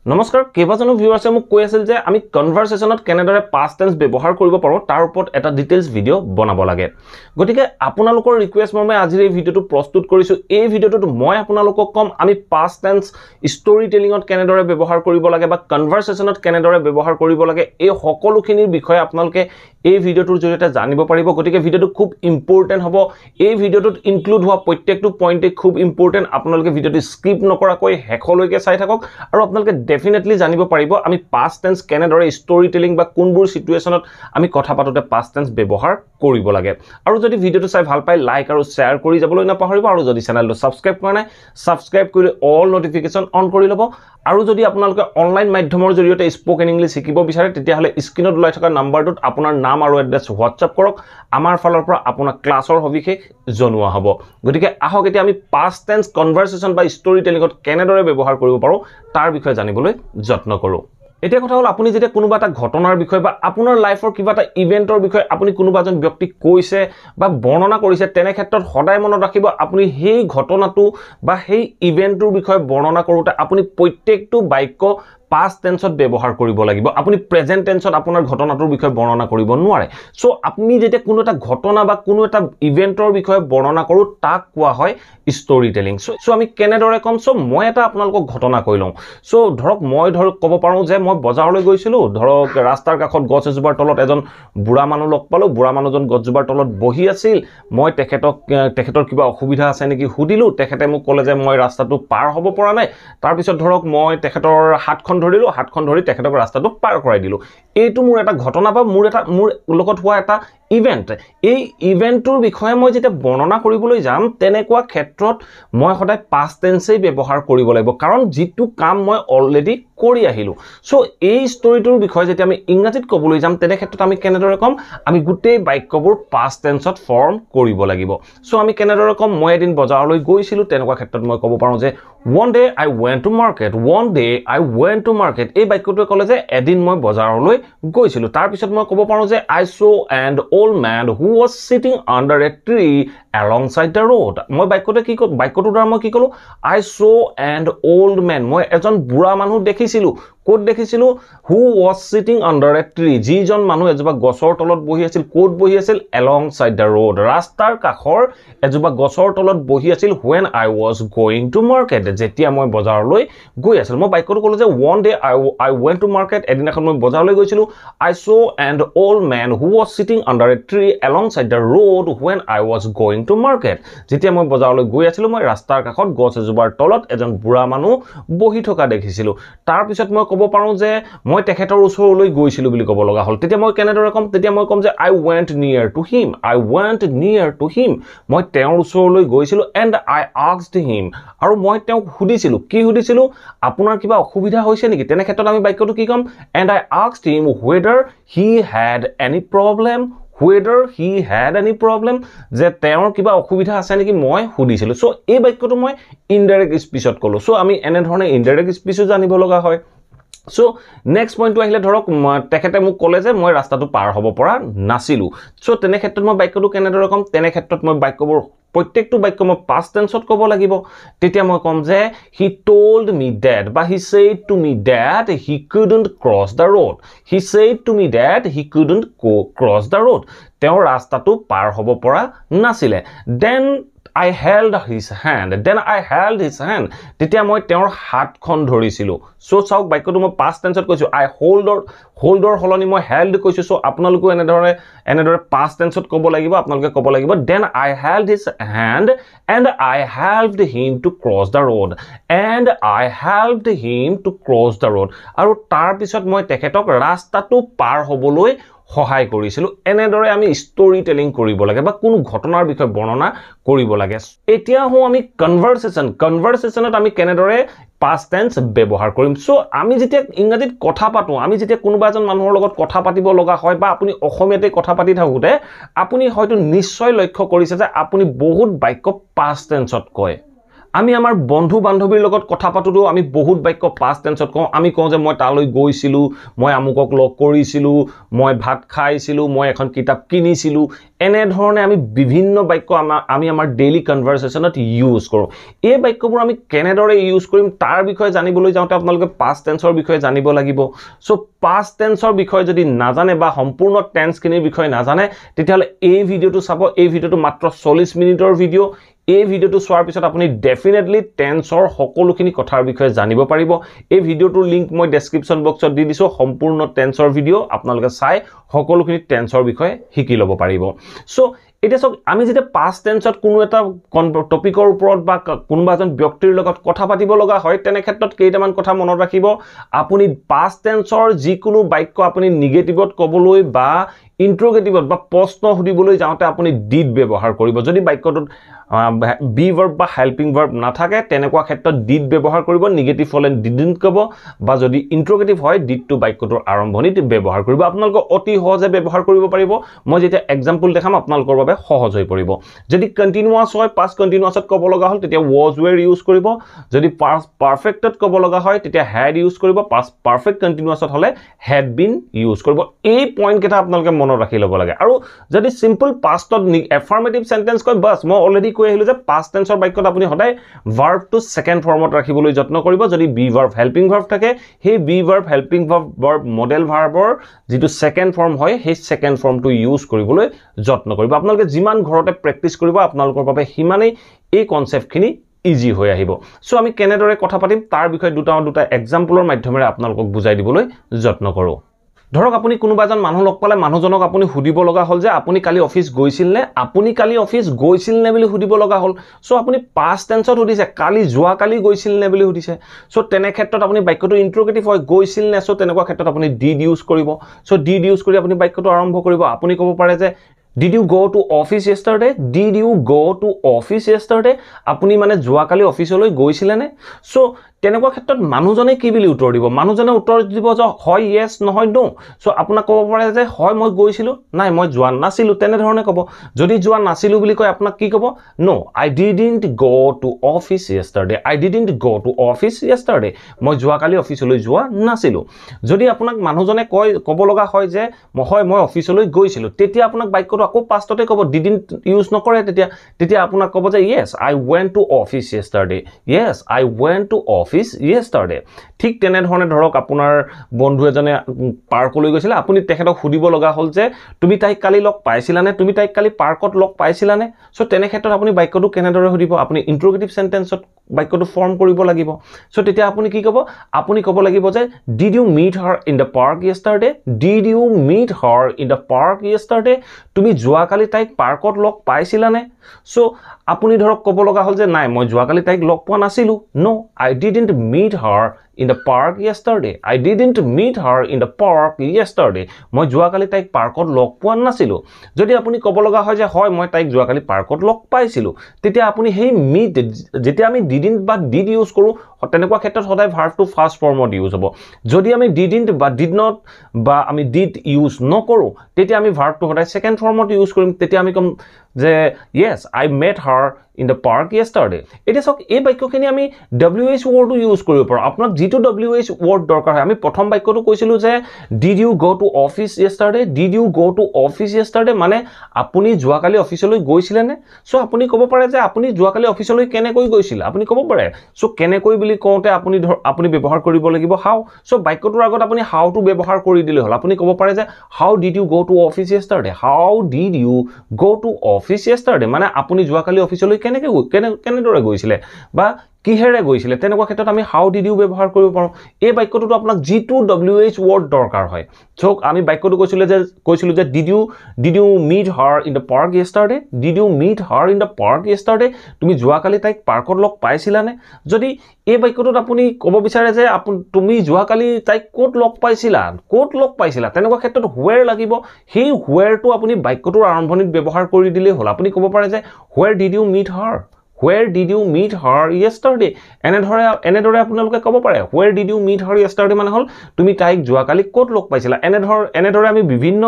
নমস্কাৰ কেবাজনো ভিউয়াৰ্সে মোক কৈ আছিল যে আমি কনভাৰসেশনত কেনেদৰে পাষ্ট টেন্স ব্যৱহাৰ কৰিব পাৰো তাৰ ওপৰত এটা ডিটেইলছ ভিডিও বনাব লাগে গতিকে আপোনালোকৰ ৰিকুৱেষ্ট মৰ্মে আজিৰ এই ভিডিওটো প্ৰস্তুত কৰিছো এই ভিডিওটোত মই আপোনালোকক কম আমি পাষ্ট টেন্স ষ্টৰী টেলিংত কেনেদৰে ব্যৱহাৰ কৰিব লাগে বা কনভাৰসেশনত কেনেদৰে ব্যৱহাৰ কৰিব লাগে এই সকলোখিনিৰ বিষয়ে আপোনালোকে এই ভিডিওটোৰ জৰিয়তে জানিব পাৰিব গতিকে ভিডিওটো খুব ইম্পৰ্টেন্ট হ'ব এই ভিডিওটোত ইনক্লুড হোৱা প্ৰত্যেকটো পইণ্টে খুব ইম্পৰ্টেন্ট আপোনালোকে ভিডিওটো স্কিপ নকৰাকৈ হেকলৈকে চাই থাকক আৰু আপোনালোকে definitely জানিব পাৰিব আমি past tense কেনেদৰে story telling বা কোনবোৰ সিচুৱেচনত আমি কথা পাতোতে past tense ব্যৱহাৰ কৰিব লাগে আৰু যদি ভিডিওটো চাই ভাল পাই লাইক আৰু শেয়াৰ কৰি যাবলৈ নাপাহৰিব আৰু যদি চেনেলটো সাবস্ক্ৰাইব কৰা নাই সাবস্ক্ৰাইব কৰি অল নটিফিকেশন অন কৰি লব আৰু যদি আপোনালোকে অনলাইন মাধ্যমৰ জৰিয়তে স্পোকেন ইংলিশ শিকিব বিচাৰে তেতিয়া হলে স্ক্ৰিনত ওলাই থকা নাম্বাৰটোত আপোনাৰ নাম আৰু এড্ৰেছ WhatsApp কৰক আমাৰ ফালৰ পৰা আপোনাৰ ক্লাছৰ সবিশেষ জনোৱা হ'ব গতিকে আহক এতিয়া আমি past tense conversation বা story telling কেনেদৰে ব্যৱহাৰ কৰিব পাৰো তাৰ বিষয়ে জানিবলৈ যত্ন কৰো এতিয়া কথা হল আপুনি যেতিয়া কোনোবা এটা ঘটনাৰ বিষয় বা আপোনাৰ লাইফৰ কিবা এটা ইভেন্টৰ বিষয় আপুনি কোনোবা এজন ব্যক্তিক কৈছে বা বৰ্ণনা কৰিছে তেনে ক্ষেত্ৰত সদায় মনত ৰাখিব আপুনি সেই ঘটনাটো বা সেই ইভেন্টৰ বিষয় বৰ্ণনা কৰোতে আপুনি প্ৰত্যেকটো বাক্য past tense ব্যৱহাৰ কৰিব লাগিব আপুনি প্ৰেজেন্ট টেন্সত আপোনাৰ ঘটনাটোৰ বিষয় বৰ্ণনা কৰিব নোৱাৰে সো আপুনি যেতিয়া কোনো এটা ঘটনা বা কোনো এটা ইভেন্টৰ বিষয় বৰ্ণনা কৰো তাক কোৱা হয় ষ্টৰী টেলিং সো আমি কেনেদৰে কম সো মই এটা আপোনালোকক ঘটনা কৈ লওঁ সো ধৰক মই ক'ব পাৰো যে মই বজাৰলৈ গৈছিলো ধৰক ৰাস্তাৰ কাষত গছ এজোপাৰ তলত এজন বুঢ়া মানুহ লগ পালো বুঢ়া মানুহজন গছজোপাৰ তলত বহি আছিল মই তেখেতৰ কিবা অসুবিধা আছে নেকি হুদিলো তেখেতে মোক ক'লে যে মই ৰাস্তাটো পাৰ হ'ব পৰা নাই তাৰ পিছত ধৰক মই তেখেতৰ হাতখন ধৰি তেখেতক ৰাস্তাটো পাৰ কৰাই দিলো এইটো মোৰ এটা ঘটনা বা মোৰ লগত হোৱা এটা ইভেন্ট এই ইভেন্টৰ বিষয়ে মই যেতিয়া বৰ্ণনা কৰিবলৈ যাম তেনেকুৱা ক্ষেত্ৰত মই সদায় past tense ব্যৱহাৰ কৰিব লাগিব কাৰণ যেটো কাম মই অলৰেডি কৰি আহিলো সো এই ষ্টৰীটোৰ বিষয়ে যেতিয়া আমি ইংৰাজীত ক'বলৈ যাম তেনে ক্ষেত্ৰত আমি কেনেদৰে কম আমি গোটেই বাক্যবোৰ past tenseত ফৰ্ম কৰিব লাগিব সো আমি কেনেদৰে কম মই এদিন বজাৰলৈ গৈছিলো তেনেকুৱা ক্ষেত্ৰত মই ক'ব পাৰো যে one day I went to market এই বাক্যটোৱে ক'লে যে এদিন মই বজাৰলৈ গৈছিলো তাৰ পিছত মই ক'ব পাৰো যে I saw an old man who was sitting under a tree alongside the road মই বাক্যটোৰ দ্বাৰা মই কি ক'লো I saw an old man মই এজন বুঢ়া মানুহ দেখিছিলো কোট দেখিছিলো who was sitting under a tree যিজন মানুহ এজোপা গছৰ তলত বহি আছিল কোট বহি আছিল alongside the road ৰাস্তাৰ কাষৰ এজোপা গছৰ তলত বহি আছিল when I was going to market যেতিয়া মই বজাৰলৈ গৈ আছিল মই বাক্যটো ক'লো যে one day I went to market এদিনাখন মই বজাৰলৈ গৈছিলো I saw an old man who was sitting under a tree alongside the road when I was going to market যেতিয়া মই বজাৰলৈ গৈ আছিলো মই ৰাস্তাৰ কাষত গছ এজোপাৰ তলত এজন বুঢ়া মানুহ বহি থকা দেখিছিলো তাৰ পিছত মই ক'ব পাৰো যে মই তেখেতৰ ওচৰলৈ গৈছিলো বুলি ক'ব লগা হ'ল তেতিয়া মই কেনেদৰে কম তেতিয়া মই কম যে I went near to him মই তেওঁৰ ওচৰলৈ গৈছিলো and I asked him আৰু মই তেওঁক সুধিছিলো কি সুধিছিলো আপোনাৰ কিবা অসুবিধা হৈছে নেকি তেনে ক্ষেত্ৰত আমি বাক্যটো কি কম and I asked him whether he had any problem যে তেওঁৰ কিবা অসুবিধা আছে নেকি মই সুধিছিলো সো এই বাক্যটো মই ইনডাইৰেক্ট স্পিচত ক'লো সো আমি এনে ধৰণে ইনডাইৰেক্ট স্পিচো জানিব লগা হয় সো নেক্সট পইণ্টটো আহিলে ধৰক তেখেতে মোক ক'লে যে মই ৰাস্তাটো পাৰ হ'ব পৰা নাছিলো সো তেনে ক্ষেত্ৰত মই বাক্যটো কেনেদৰে কম তেনে ক্ষেত্ৰত মই বাক্যবোৰ প্ৰত্যেকটো বাক্য মই past tenseত ক'ব লাগিব তেতিয়া মই কম যে he told me that বা he said to me that he couldn't cross the road তেওঁ ৰাস্তাটো পাৰ হ'ব পৰা নাছিলে then I held his hand তেতিয়া মই তেওঁৰ হাতখন ধৰিছিলো সো চাওক বাক্যটো মই past tenseত কৈছো I holdৰ হলনি মই held কৈছো সো আপোনালোকো এনেদৰে past tenseত ক'ব লাগিব আপোনালোকে ক'ব লাগিব then I held his hand and I helped him to cross the road আৰু তাৰ পিছত মই তেখেতক ৰাস্তাটো পাৰ হ'বলৈ সহায় কৰিছিলো এনেদৰে আমি ষ্টৰী টেলিং কৰিব লাগে বা কোনো ঘটনাৰ বিষয়ে বৰ্ণনা কৰিব লাগে এতিয়া আমি কনভাৰসেশনত আমি কেনেদৰে past tense ব্যৱহাৰ কৰিম সো আমি যেতিয়া ইংৰাজীত কথা পাতো আমি যেতিয়া কোনোবা এজন মানুহৰ লগত কথা পাতিব লগা হয় বা আপুনি অসমীয়াতে কথা পাতি থাকোতে আপুনি হয়তো নিশ্চয় লক্ষ্য কৰিছে যে আপুনি বহুত বাক্য past tenseত কয় আমি আমাৰ বন্ধু বান্ধৱীৰ লগত কথা পাতোতো আমি বহুত বাক্য পাষ্ট টেন্সত কওঁ আমি কওঁ যে মই তালৈ গৈছিলো মই আমুকক লগ কৰিছিলো মই ভাত খাইছিলো মই এখন কিতাপ কিনিছিলো এনে ধৰণে আমি বিভিন্ন বাক্য আমি আমাৰ ডেইলি কনভাৰসেচনত ইউজ কৰো এই বাক্যবোৰ আমি কেনেদৰে ইউজ কৰিম তাৰ বিষয়ে জানিবলৈ যাওঁতে আপোনালোকে পাষ্ট টেন্সৰ বিষয়ে জানিব লাগিব সো পাষ্ট টেন্সৰ বিষয়ে যদি নাজানে বা সম্পূৰ্ণ টেন্সখিনিৰ বিষয়ে নাজানে তেতিয়াহলে এই ভিডিওটো চাব এই ভিডিওটো মাত্ৰ 40 মিনিটৰ ভিডিও এই ভিডিওটো চোৱাৰ পিছত আপুনি ডেফিনেটলি টেন্সৰ সকলোখিনি কথাৰ বিষয়ে জানিব পাৰিব এই ভিডিওটোৰ লিংক মই ডেসক্ৰিপচন বক্সত দি দিছো সম্পূৰ্ণ টেন্সৰ ভিডিও আপোনালোকে চাই সকলোখিনি টেন্সৰ বিষয়ে শিকি ল'ব পাৰিব সো এতিয়া সক আমি যেতে পাষ্ট টেন্সত কোনো এটা টপিকৰ ওপৰত বা কোনোবা এজন ব্যক্তিৰ লগত কথা পাতিব লগা হয় তেনে ক্ষেত্ৰত কেইটামান কথা মনত ৰাখিব আপুনি পাষ্ট টেন্সৰ যিকোনো বাক্য আপুনি নিগেটিভত ক'বলৈ বা ইন্ট্ৰোগেটিভত বা প্ৰশ্ন সুধিবলৈ যাওঁতে আপুনি ডিড ব্যৱহাৰ কৰিব যদি বাক্যটোত বি ভাৰ্ব বা হেল্পিং ভাৰ্ব নাথাকে তেনেকুৱা ক্ষেত্ৰত ডিড ব্যৱহাৰ কৰিব নিগেটিভ হলে ডিডন্ট ক'ব বা যদি ইন্ট্ৰোগেটিভ হয় ডিডটো বাক্যটোৰ আৰম্ভণিত ব্যৱহাৰ কৰিব আপোনালোকে অতি সহজে ব্যৱহাৰ কৰিব পাৰিব মই যেতিয়া এক্সাম্পল দেখাম আপোনালোকৰ বাবে সহজ হৈ পৰিব যদি কন্টিনিউয়াস হয় পাষ্ট কন্টিনিউয়াসত ক'ব লগা হল তেতিয়া was were ইউজ কৰিব যদি পাষ্ট পাৰফেক্টত ক'ব লগা হয় তেতিয়া had ইউজ কৰিব পাষ্ট পাৰফেক্ট কন্টিনিউয়াসত হলে had been ইউজ কৰিব এই পইণ্ট কেটা আপোনালোকে মনত ৰাখি ল'ব লাগে আৰু যদি সিম্পল পাষ্টত এফাৰ্মেটিভ সেন্টেন্স কয় বাস মই অলৰেডি কৈ আহিলো যে পাষ্ট টেন্সৰ বাক্যত আপুনি সদায় ভাৰ্ব টু সেকেন্ড ফৰ্মত ৰাখিবলৈ যত্ন কৰিব যদি বি ভাৰ্ব হেল্পিং ভাৰ্ব থাকে সেই be verb helping verb modal ভাৰ্বৰ যেটো সেকেন্ড ফৰ্ম হয় সেই সেকেন্ড ফৰ্মটো ইউজ কৰিবলৈ যত্ন কৰিব আপোনালোকে যিমান ঘৰতে প্ৰেক্টিস কৰিব আপোনালোকৰ বাবে হিমানেই এই কনসেপ্টখিনি ইজি হৈ আহিব সো আমি কেনেদৰে কথা পাতিম তাৰ বিষয়ে দুটা এক্সাম্পলৰ মাধ্যমেৰে আপোনালোকক বুজাই দিবলৈ যত্ন কৰো ধৰক আপুনি কোনোবা এজন মানুহ লগ পালে মানুহজনক আপুনি সুধিব লগা হল যে আপুনি কালি অফিস গৈছিল নে আপুনি কালি অফিস গৈছিল নে বুলি সুধিব লগা হল সো আপুনি পাষ্ট টেন্সত সুধিছে কালি যোৱা কালি গৈছিল নে বুলি সুধিছে সো তেনে ক্ষেত্ৰত আপুনি বাক্যটো ইন্ট্ৰোগেটিভ হয় গৈছিল নে সো তেনেকুৱা ক্ষেত্ৰত আপুনি ডিড ইউজ কৰিব সো ডিড ইউজ কৰি আপুনি বাক্যটো আৰম্ভ কৰিব আপুনি ক'ব পাৰে যে Did you go to office yesterday? Did you go to office yesterday? আপুনি মানে যোৱা কালি অফিসলৈ গৈছিল নে সো তেনেকুৱা ক্ষেত্ৰত মানুহজনে কি বুলি উত্তৰ দিব মানুহজনে উত্তৰ দিব যে হয় yes নহয় no সো আপোনাক ক'ব পাৰে যে হয় মই গৈছিলো নাই মই যোৱা নাছিলো তেনে ধৰণে ক'ব যদি যোৱা নাছিলো বুলি কয় আপোনাক কি ক'ব no I didn't go to office yesterday I didn't go to office yesterday মই যোৱা কালি অফিসলৈ যোৱা নাছিলো যদি আপোনাক মানুহজনে ক'ব লগা হয় যে মই অফিসলৈ গৈছিলো তেতিয়া আপোনাক বাক্যটো আকৌ পাষ্টতে ক'ব didn't ইউজ নকৰে তেতিয়া আপোনাক ক'ব যে yes I went to office yesterday yes I went to office yesterday ঠিক তেনে ধৰণে ধৰক আপোনাৰ বন্ধু এজনে পাৰ্কলৈ গৈছিল আপুনি তেখেতক সুধিব লগা হল যে তুমি তাইক কালি লগ পাইছিলা নে তুমি তাইক কালি পাৰ্কত লগ পাইছিলা নে সো তেনে ক্ষেত্ৰত আপুনি বাক্যটো কেনেদৰে সুধিব আপুনি ইন্ট্ৰোগেটিভ সেন্টেন্সত বাক্যটো ফৰ্ম কৰিব লাগিব সো তেতিয়া আপুনি কি ক'ব আপুনি ক'ব লাগিব যে did you meet her in the park yesterday did you meet her in the park yesterday তুমি যোৱা কালি তাইক পাৰ্কত লগ পাইছিলা নে সো আপুনি ধৰক ক'ব লগা হল যে নাই মই যোৱা কালি তাইক লগ পোৱা নাছিলো no I didn't meet her in the park yesterday I didn't meet her in the park yesterday মই যোৱা কালি তাইক পাৰ্কত লগ পোৱা নাছিলো যদি আপুনি ক'ব লগা হয় যে হয় মই তাইক যোৱা কালি পাৰ্কত লগ পাইছিলো তেতিয়া আপুনি সেই meet যেতিয়া আমি didn't বা did ইউজ কৰো তেনেকুৱা ক্ষেত্ৰত সদায় ভাৰ্ব টু ফাৰ্স্ট ফৰ্মত ইউজ হ'ব যদি আমি didn't বা did not বা আমি did ইউজ নকৰো তেতিয়া আমি ভাৰ্ব টু সদায় সেকেন্ড ফৰ্মত ইউজ কৰিম তেতিয়া আমি কম যে yes I met her in the park yesterday এটা সক এই বাক্যখিনি আমি wh ওয়ার্ড ইউজ কৰিব পাৰো আপোনাক যেটো wh ওয়াৰ্ড দৰকাৰ হয় আমি প্ৰথম বাক্যটো কৈছিলো যে did you go to office yesterday did you go to office yesterday মানে আপুনি যোৱা কালি অফিসলৈ গৈছিল নে সো আপুনি ক'ব পাৰে যে আপুনি যোৱা কালি অফিসলৈ কেনেকৈ গৈছিল আপুনি ক'ব পাৰে সো কেনেকৈ বুলি কওঁতে আপুনি ব্যৱহাৰ কৰিব লাগিব how সো বাক্যটোৰ আগত আপুনি how টো ব্যৱহাৰ কৰি দিলে হল আপুনি ক'ব পাৰে যে how did you go to office yesterday how did you go to office yesterday মানে আপুনি যোৱা কালি অফিসলৈ কেনেদৰে গৈছিল বা কিহেৰে গৈছিল তেনেকুৱা ক্ষেত্ৰত আমি how did you ব্যৱহাৰ কৰিব পাৰো এই বাক্যটোত আপোনাক যেটো wh ওয়াৰ্ড দৰকাৰ হয় সো আমি বাক্যটো কৈছিলো যে did you meet her in the park yesterday did you meet her in the park yesterday তুমি যোৱা কালি তাইক পাৰ্কত লগ পাইছিলা নে যদি এই বাক্যটোত আপুনি ক'ব বিচাৰে যে তুমি যোৱা কালি তাইক ক'ত লগ পাইছিলা তেনেকুৱা ক্ষেত্ৰত where লাগিব সেই where টো আপুনি বাক্যটোৰ আৰম্ভণিত ব্যৱহাৰ কৰি দিলে হল আপুনি ক'ব পাৰে যে where did you meet her Where did you meet her yesterday? এনেদৰে আপোনালোকে ক'ব পাৰে Where did you meet her yesterday মানে হল তুমি তাইক যোৱা কালি ক'ত লগ পাইছিলা এনেদৰে আমি বিভিন্ন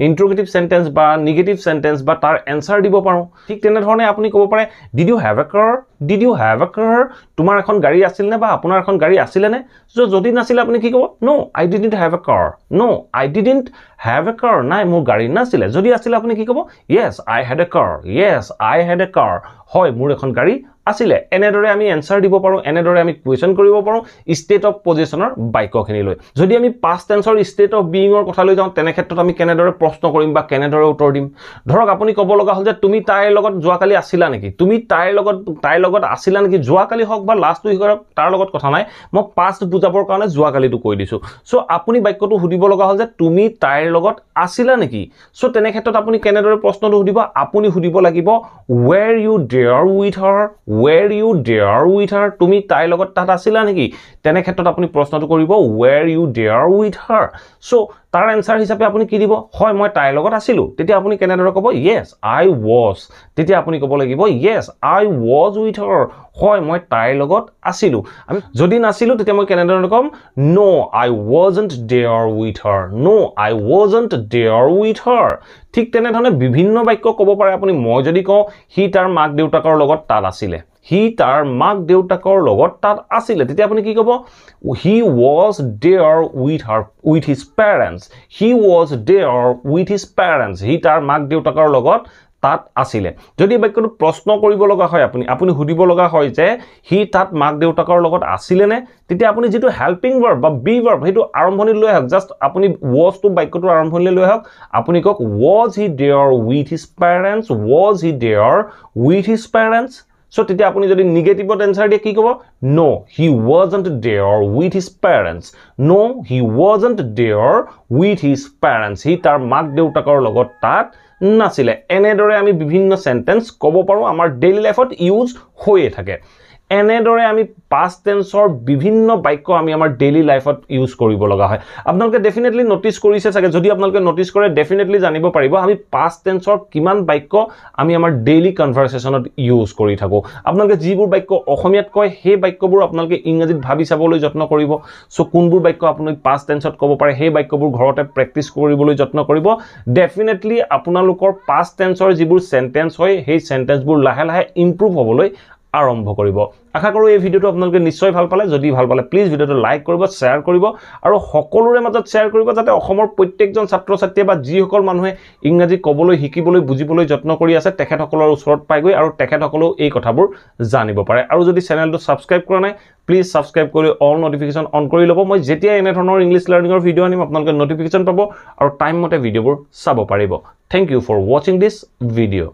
ইন্ট্ৰোগেটিভ সেন্টেন্স বা নেগেটিভ সেন্টেন্স বা তাৰ এনসাৰ দিব পাৰো ঠিক তেনে ধৰণে আপুনি ক'ব পাৰে Did you have a car? Did you have a car? তোমাৰ এখন গাড়ী আছিল নে বা আপোনাৰ এখন গাড়ী আছিল নে? সো যদি নাছিল আপুনি কি ক'ব? No, I didn't have a car. No, I didn't have a car. নাই মোৰ গাড়ী নাছিল। যদি আছিল আপুনি কি ক'ব? Yes, I had a car. Yes, I had a car. হয় মোৰ এখন গাড়ী আছিলে। এনেদৰে আমি এনসাৰ দিব পাৰো, এনেদৰে আমি কোৱেশ্চন কৰিব পাৰো ষ্টেট অফ পজিশনৰ বাক্যখিনি লৈ। যদি আমি পাষ্ট টেন্সৰ ষ্টেট অফ বিইংৰ কথা লৈ যাওঁ তেনে ক্ষেত্ৰত আমি কেনেদৰে প্ৰশ্ন কৰিম বা কেনেদৰে উত্তৰ দিম? ধৰক আপুনি ক'ব লগা হ'ল যে তুমি তাইৰ লগত যোৱাকালি আছিলা নেকি? তুমি তাইৰ লগত আছিলা নেকি? যোৱাকালি হওক বা লাষ্ট উইক হওক তাৰ লগত কথা নাই, মই পাষ্ট বুজাবৰ কাৰণে যোৱাকালিটো কৈ দিছো। সো আপুনি বাক্যটো সুধিব লগা হ'ল যে তুমি তাইৰ লগত আছিলা নেকি? সো তেনে ক্ষেত্ৰত আপুনি কেনেদৰে প্ৰশ্নটো সুধিব? আপুনি সুধিব লাগিব were you there with her? Were you there with her? তুমি তাইৰ লগত তাত আছিলা নেকি? তেনে ক্ষেত্ৰত আপুনি প্ৰশ্নটো কৰিব were you there with her? So তাৰ এনসাৰ হিচাপে আপুনি কি দিব? হয় মই তাইৰ লগত আছিলো। তেতিয়া আপুনি কেনেদৰে ক'ব? Yes, I was. তেতিয়া আপুনি ক'ব লাগিব Yes, I was with her. হয় মই তাইৰ লগত আছিলো। আমি যদি নাছিলো তেতিয়া মই কেনেদৰে ক'ম? No, I wasn't there with her. No, I wasn't there with her. ঠিক তেনেধৰণে বিভিন্ন বাক্য ক'ব পাৰে আপুনি। মই যদি কওঁ সি তাৰ মাক দেউতাকৰ লগত তাত আছিলে, হি তাৰ মাক দেউতাকৰ লগত তাত আছিলে, তেতিয়া আপুনি কি ক'ব? He was there with his parents. He was there with his parents. হি তাৰ মাক দেউতাকৰ লগত তাত আছিলে। যদি বাক্যটো প্ৰশ্ন কৰিব লগা হয় আপুনি সুধিব লগা হয় যে হি তাত মাক দেউতাকৰ লগত আছিলে নে, তেতিয়া আপুনি যেটো হেল্পিং ভাৰ্ব বা বি ভাৰ্ব হেতু আৰম্ভণিলৈ লৈ আহক। জাস্ট আপুনি was to বাক্যটো আৰম্ভণিলৈ লৈ আহক। আপুনি কক was he there with his parents? Was he there with his parents? So তেতিয়া আপুনি যদি নেগেটিভত এনসাৰ দিয়ে কি ক'ব? No, he wasn't there with his parents. No, he wasn't there with his parents. হি তাৰ মাক দেউতাকৰ লগত তাত নাছিলে। এনেদৰে আমি বিভিন্ন সেন্টেন্স ক'ব পাৰো, আমাৰ ডেইলি লাইফত ইউজ হৈয়ে থাকে। এনেদৰে আমি পাষ্ট টেন্সৰ বিভিন্ন বাক্য আমি আমাৰ ডেইলি লাইফত ইউজ কৰিব লগা হয়। আপোনালোকে ডেফিনেটলি নোটিস কৰিছে চাগে, যদি আপোনালোকে নোটিস কৰে ডেফিনেটলি জানিব পাৰিব আমি পাষ্ট টেন্সৰ কিমান বাক্য আমি আমাৰ ডেইলি কনভাৰসেশনত ইউজ কৰি থাকো। আপোনালোকে যিবোৰ বাক্য অসমীয়াত কয় সেই বাক্যবোৰ আপোনালোকে ইংৰাজীত ভাবি চাবলৈ যত্ন কৰিব। সো কোনবোৰ বাক্য আপুনি পাষ্ট টেন্সত ক'ব পাৰে সেই বাক্যবোৰ ঘৰতে প্ৰেক্টিস কৰিবলৈ যত্ন কৰিব। ডেফিনেটলি আপোনালোকৰ পাষ্ট টেন্সৰ যিবোৰ সেন্টেন্স হয় সেই সেন্টেন্সবোৰ লাহে লাহে ইমপ্ৰুভ হ'বলৈ আৰম্ভ কৰিব। আশা কৰো এই ভিডিওটো আপোনালোকে নিশ্চয় ভাল পালে। যদি ভাল পালে প্লিজ ভিডিওটো লাইক কৰিব, শেয়াৰ কৰিব আৰু সকলোৰে মাজত শেয়াৰ কৰিব যাতে অসমৰ প্ৰত্যেকজন ছাত্ৰ ছাত্ৰী বা যিসকল মানুহে ইংৰাজী ক'বলৈ শিকিবলৈ বুজিবলৈ যত্ন কৰি আছে তেখেতসকলৰ ওচৰত পাইগৈ আৰু তেখেতসকলেও এই কথাবোৰ জানিব পাৰে। আৰু যদি চেনেলটো সাবস্ক্ৰাইব কৰা নাই প্লিজ সাবস্ক্ৰাইব কৰি অল নোটিফিকেশন অন কৰি ল'ব। মই যেতিয়া এনে ধৰণৰ ইংলিশ লাৰ্নিংৰ ভিডিও আনিম আপোনালোকে নোটিফিকেশন পাব আৰু টাইম মতে ভিডিওবোৰ চাব পাৰিব। Thank you for watching this video.